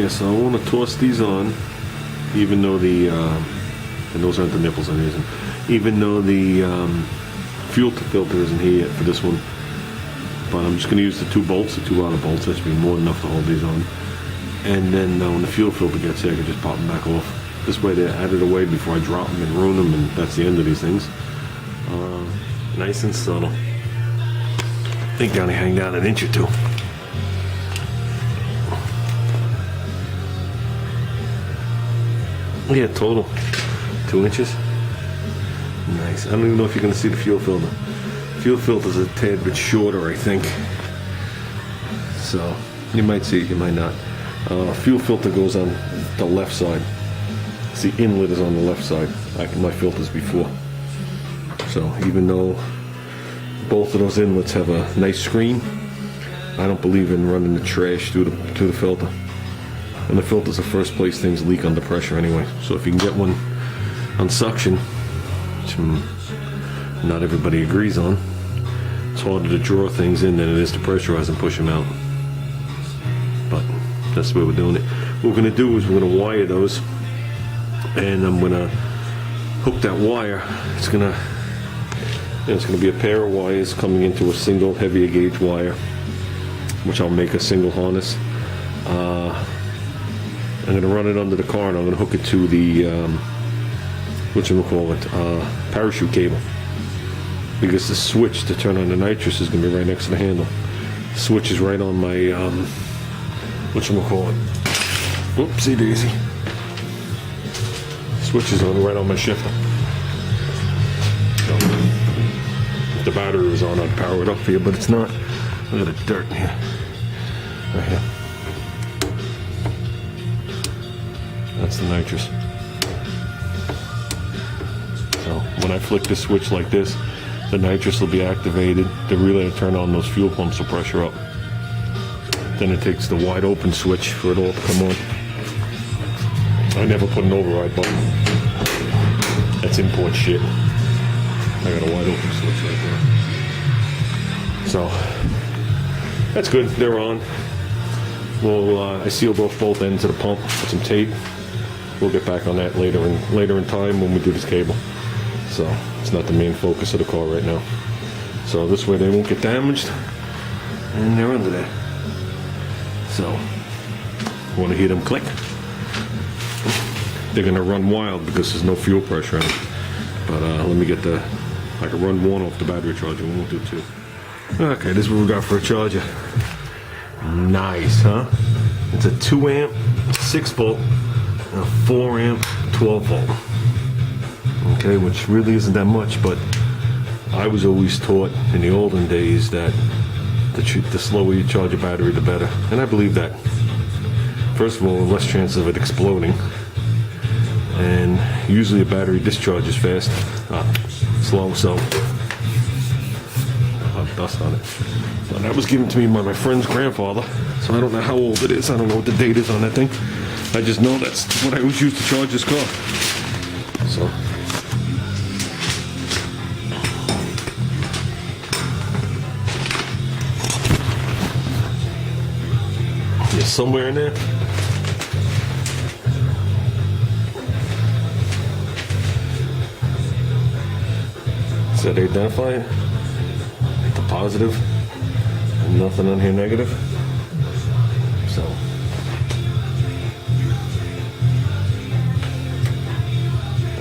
so I want to toss these on, even though and those aren't the nipples I'm using, even though the fuel filter isn't here yet for this one. But I'm just going to use the 2 bolts, the 2 outer bolts. That should be more than enough to hold these on. And then when the fuel filter gets here, I can just pop them back off. This way they're out of the way before I drop them and ruin them, and that's the end of these things. Nice and subtle. I think they only hang down an inch or 2. Yeah, total 2 inches. Nice. I don't even know if you're going to see the fuel filter. Fuel filter's a tad bit shorter, I think. So you might see it, you might not. Fuel filter goes on the left side. See, inlet is on the left side, like my filters before. So even though both of those inlets have a nice screen, I don't believe in running the trash to the filter. And the filter's the first place things leak under pressure anyway. So if you can get one on suction, which not everybody agrees on, it's harder to draw things in than it is to pressurize and push them out. But that's the way we're doing it. What we're going to do is we're going to wire those, and I'm going to hook that wire. It's going to be a pair of wires coming into a single heavier gauge wire, which I'll make a single harness. I'm going to run it under the car, and I'm going to hook it to the parachute cable, because the switch to turn on the nitrous is going to be right next to the handle. The switch is right on my whoopsie daisy. Switch is right on my shifter. So, if the battery was on, I'd power it up for you, but it's not. Look at the dirt in here. Right here. That's the nitrous. So when I flick the switch like this, the nitrous will be activated. The relay will turn on, those fuel pumps will pressure up. Then it takes the wide open switch for it all to come on. I never put an override button. That's import shit. I got a wide open switch right there. So that's good. They're on. Well, I sealed off both ends of the pump with some tape. We'll get back on that later in time when we do this cable. So it's not the main focus of the car right now. So this way they won't get damaged, and they're under there. So want to hear them click? They're gonna run wild because there's no fuel pressure in them. But let me get I can run 1 off the battery charger. We won't do 2. Okay, this is what we got for a charger. Nice, huh? It's a 2 amp, 6 volt, and a 4 amp, 12 volt. Okay, which really isn't that much, but I was always taught in the olden days that the slower you charge a battery, the better. And I believe that. First of all, less chance of it exploding. And usually a battery discharges fast, slow, so I'll have dust on it. And that was given to me by my friend's grandfather, so I don't know how old it is. I don't know what the date is on that thing. I just know that's what I always used to charge this car. So. Yeah, somewhere in there. So they identify it, the positive, and nothing on here negative. So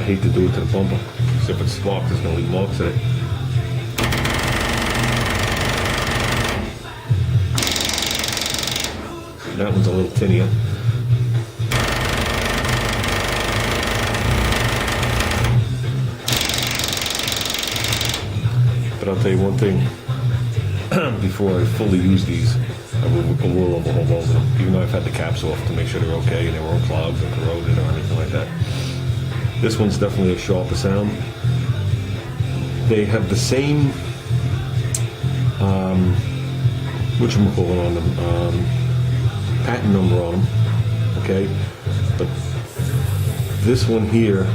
I hate to do it to the bumper, because if it's sparked, it's going to leave marks in it. That one's a little tinnier. But I'll tell you one thing, before I fully use these, I will overhaul all of them, even though I've had the caps off to make sure they're okay and they weren't clogged or corroded or anything like that. This one's definitely a sharper sound. They have the same, whatchamacallit on them, patent number on them, okay? But this one here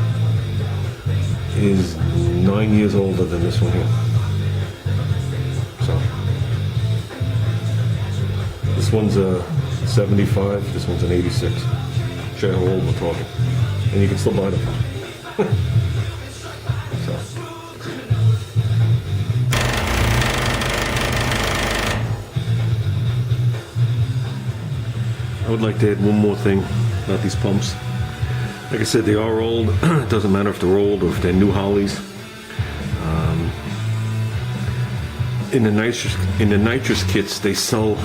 is 9 years older than this one here. So this one's 75. This one's an 86. Show you how old we're talking. And you can still buy them. So. I would like to add one more thing about these pumps. Like I said, they are old. It doesn't matter if they're old or if they're new Holleys. In the nitrous kits, they sell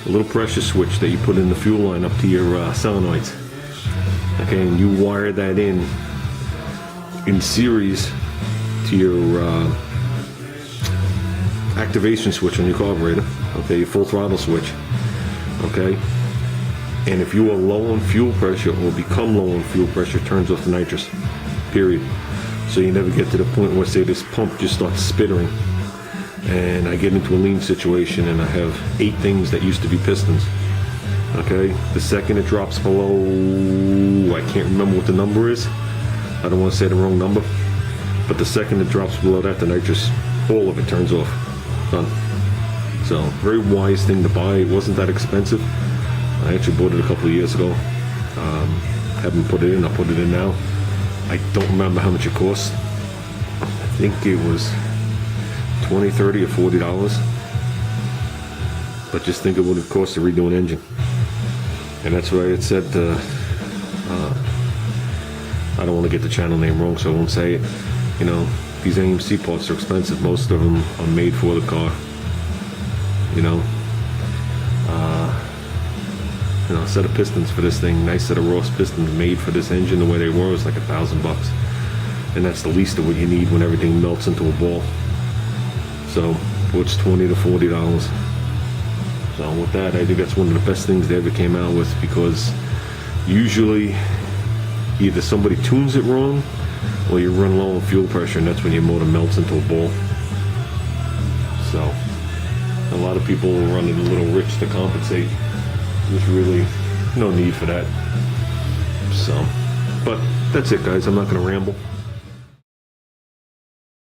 a little pressure switch that you put in the fuel line up to your solenoids. Okay, and you wire that in series to your activation switch on your carburetor. Okay, your full throttle switch. Okay, and if you are low on fuel pressure or become low on fuel pressure, it turns off the nitrous. Period. So you never get to the point where, say, this pump just starts spittering, and I get into a lean situation and I have 8 things that used to be pistons. Okay, the second it drops below, I can't remember what the number is. I don't want to say the wrong number, but the second it drops below that, the nitrous, all of it turns off. Done. So, very wise thing to buy. It wasn't that expensive. I actually bought it a couple of years ago. Haven't put it in. I'll put it in now. I don't remember how much it cost. I think it was $20, $30, or $40. But just think of what it costs to redo an engine. And that's why it said, I don't want to get the channel name wrong, so I won't say it. You know, these AMC parts are expensive. Most of them are made for the car. You know, a set of pistons for this thing, nice set of Ross pistons made for this engine the way they were, is like $1,000. And that's the least of what you need when everything melts into a ball. So, what's $20 to $40? So with that, I think that's one of the best things they ever came out with, because usually either somebody tunes it wrong or you run low on fuel pressure, and that's when your motor melts into a ball. So a lot of people are running a little rich to compensate. There's really no need for that. So, but that's it, guys. I'm not going to ramble.